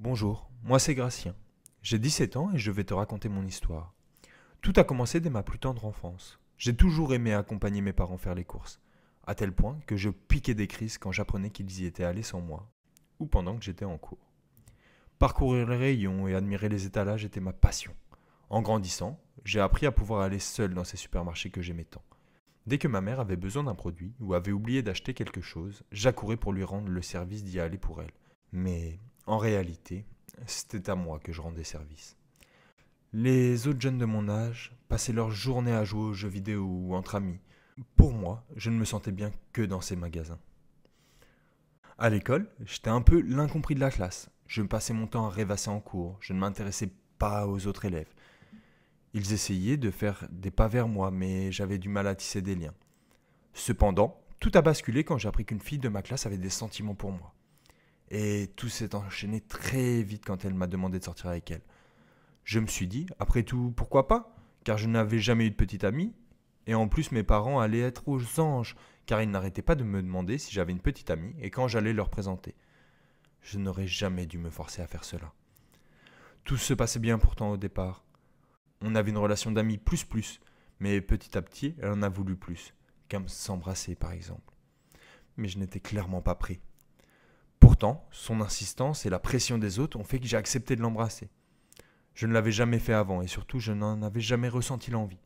Bonjour, moi c'est Gratien. J'ai 17 ans et je vais te raconter mon histoire. Tout a commencé dès ma plus tendre enfance. J'ai toujours aimé accompagner mes parents faire les courses, à tel point que je piquais des crises quand j'apprenais qu'ils y étaient allés sans moi, ou pendant que j'étais en cours. Parcourir les rayons et admirer les étalages était ma passion. En grandissant, j'ai appris à pouvoir aller seul dans ces supermarchés que j'aimais tant. Dès que ma mère avait besoin d'un produit ou avait oublié d'acheter quelque chose, j'accourais pour lui rendre le service d'y aller pour elle. Mais en réalité, c'était à moi que je rendais service. Les autres jeunes de mon âge passaient leur journée à jouer aux jeux vidéo ou entre amis. Pour moi, je ne me sentais bien que dans ces magasins. À l'école, j'étais un peu l'incompris de la classe. Je passais mon temps à rêvasser en cours, je ne m'intéressais pas aux autres élèves. Ils essayaient de faire des pas vers moi, mais j'avais du mal à tisser des liens. Cependant, tout a basculé quand j'ai appris qu'une fille de ma classe avait des sentiments pour moi. Et tout s'est enchaîné très vite quand elle m'a demandé de sortir avec elle. Je me suis dit, après tout, pourquoi pas? Car je n'avais jamais eu de petite amie. Et en plus, mes parents allaient être aux anges, car ils n'arrêtaient pas de me demander si j'avais une petite amie et quand j'allais leur présenter. Je n'aurais jamais dû me forcer à faire cela. Tout se passait bien pourtant au départ. On avait une relation d'amis plus, mais petit à petit, elle en a voulu plus, comme s'embrasser par exemple. Mais je n'étais clairement pas prêt. Pourtant, son insistance et la pression des autres ont fait que j'ai accepté de l'embrasser. Je ne l'avais jamais fait avant et surtout je n'en avais jamais ressenti l'envie.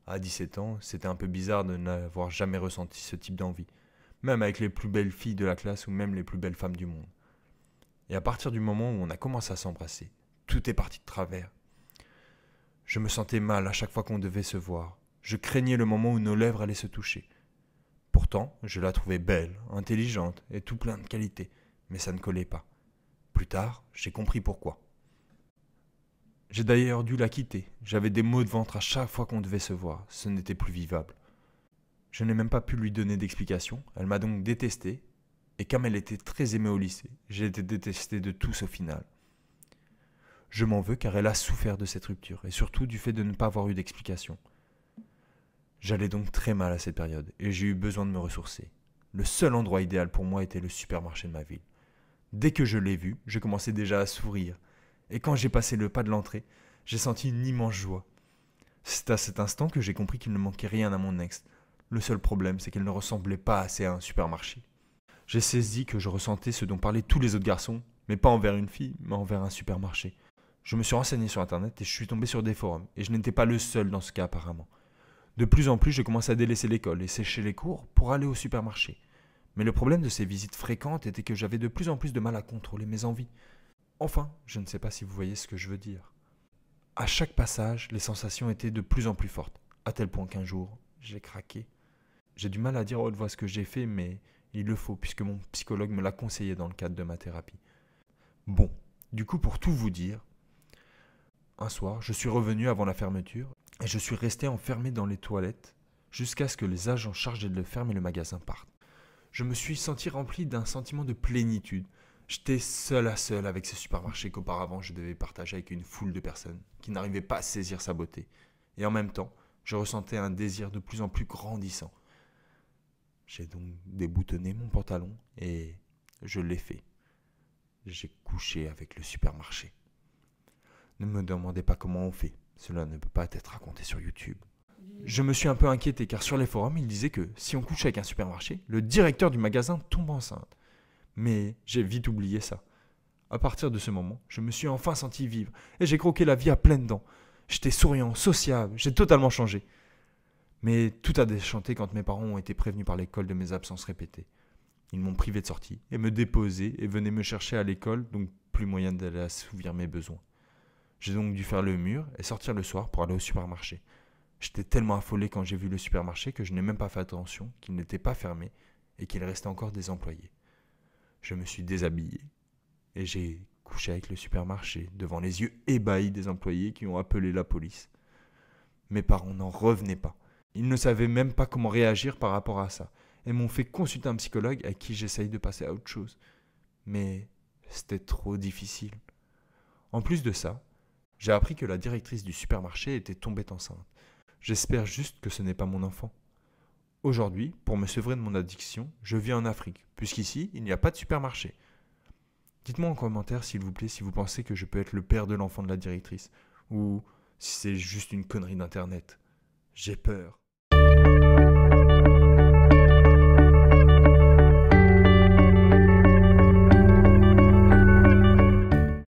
À 17 ans, c'était un peu bizarre de n'avoir jamais ressenti ce type d'envie, même avec les plus belles filles de la classe ou même les plus belles femmes du monde. Et à partir du moment où on a commencé à s'embrasser, tout est parti de travers. Je me sentais mal à chaque fois qu'on devait se voir. Je craignais le moment où nos lèvres allaient se toucher. Pourtant, je la trouvais belle, intelligente et tout plein de qualités, mais ça ne collait pas. Plus tard, j'ai compris pourquoi. J'ai d'ailleurs dû la quitter. J'avais des maux de ventre à chaque fois qu'on devait se voir. Ce n'était plus vivable. Je n'ai même pas pu lui donner d'explication. Elle m'a donc détesté. Et comme elle était très aimée au lycée, j'ai été détesté de tous au final. Je m'en veux car elle a souffert de cette rupture et surtout du fait de ne pas avoir eu d'explication. J'allais donc très mal à cette période et j'ai eu besoin de me ressourcer. Le seul endroit idéal pour moi était le supermarché de ma ville. Dès que je l'ai vu, je commençais déjà à sourire. Et quand j'ai passé le pas de l'entrée, j'ai senti une immense joie. C'est à cet instant que j'ai compris qu'il ne manquait rien à mon ex. Le seul problème, c'est qu'elle ne ressemblait pas assez à un supermarché. J'ai saisi que je ressentais ce dont parlaient tous les autres garçons, mais pas envers une fille, mais envers un supermarché. Je me suis renseigné sur internet et je suis tombé sur des forums, et je n'étais pas le seul dans ce cas apparemment. De plus en plus, je commençais à délaisser l'école et sécher les cours pour aller au supermarché. Mais le problème de ces visites fréquentes était que j'avais de plus en plus de mal à contrôler mes envies. Enfin, je ne sais pas si vous voyez ce que je veux dire. À chaque passage, les sensations étaient de plus en plus fortes, à tel point qu'un jour, j'ai craqué. J'ai du mal à dire à haute voix ce que j'ai fait, mais il le faut puisque mon psychologue me l'a conseillé dans le cadre de ma thérapie. Bon, du coup pour tout vous dire, un soir, je suis revenu avant la fermeture et je suis resté enfermé dans les toilettes jusqu'à ce que les agents chargés de fermer le magasin partent. Je me suis senti rempli d'un sentiment de plénitude. J'étais seul à seul avec ce supermarché qu'auparavant je devais partager avec une foule de personnes qui n'arrivaient pas à saisir sa beauté. Et en même temps, je ressentais un désir de plus en plus grandissant. J'ai donc déboutonné mon pantalon et je l'ai fait. J'ai couché avec le supermarché. Ne me demandez pas comment on fait, cela ne peut pas être raconté sur YouTube. Je me suis un peu inquiété car sur les forums, il disait que si on couchait avec un supermarché, le directeur du magasin tombe enceinte. Mais j'ai vite oublié ça. À partir de ce moment, je me suis enfin senti vivre et j'ai croqué la vie à pleines dents. J'étais souriant, sociable, j'ai totalement changé. Mais tout a déchanté quand mes parents ont été prévenus par l'école de mes absences répétées. Ils m'ont privé de sortie et me déposaient et venaient me chercher à l'école, donc plus moyen d'aller assouvir mes besoins. J'ai donc dû faire le mur et sortir le soir pour aller au supermarché. J'étais tellement affolé quand j'ai vu le supermarché que je n'ai même pas fait attention qu'il n'était pas fermé et qu'il restait encore des employés. Je me suis déshabillé et j'ai couché avec le supermarché devant les yeux ébahis des employés qui ont appelé la police. Mes parents n'en revenaient pas. Ils ne savaient même pas comment réagir par rapport à ça et m'ont fait consulter un psychologue à qui j'essaye de passer à autre chose. Mais c'était trop difficile. En plus de ça, j'ai appris que la directrice du supermarché était tombée enceinte. J'espère juste que ce n'est pas mon enfant. Aujourd'hui, pour me sevrer de mon addiction, je vis en Afrique, puisqu'ici, il n'y a pas de supermarché. Dites-moi en commentaire, s'il vous plaît, si vous pensez que je peux être le père de l'enfant de la directrice, ou si c'est juste une connerie d'internet. J'ai peur.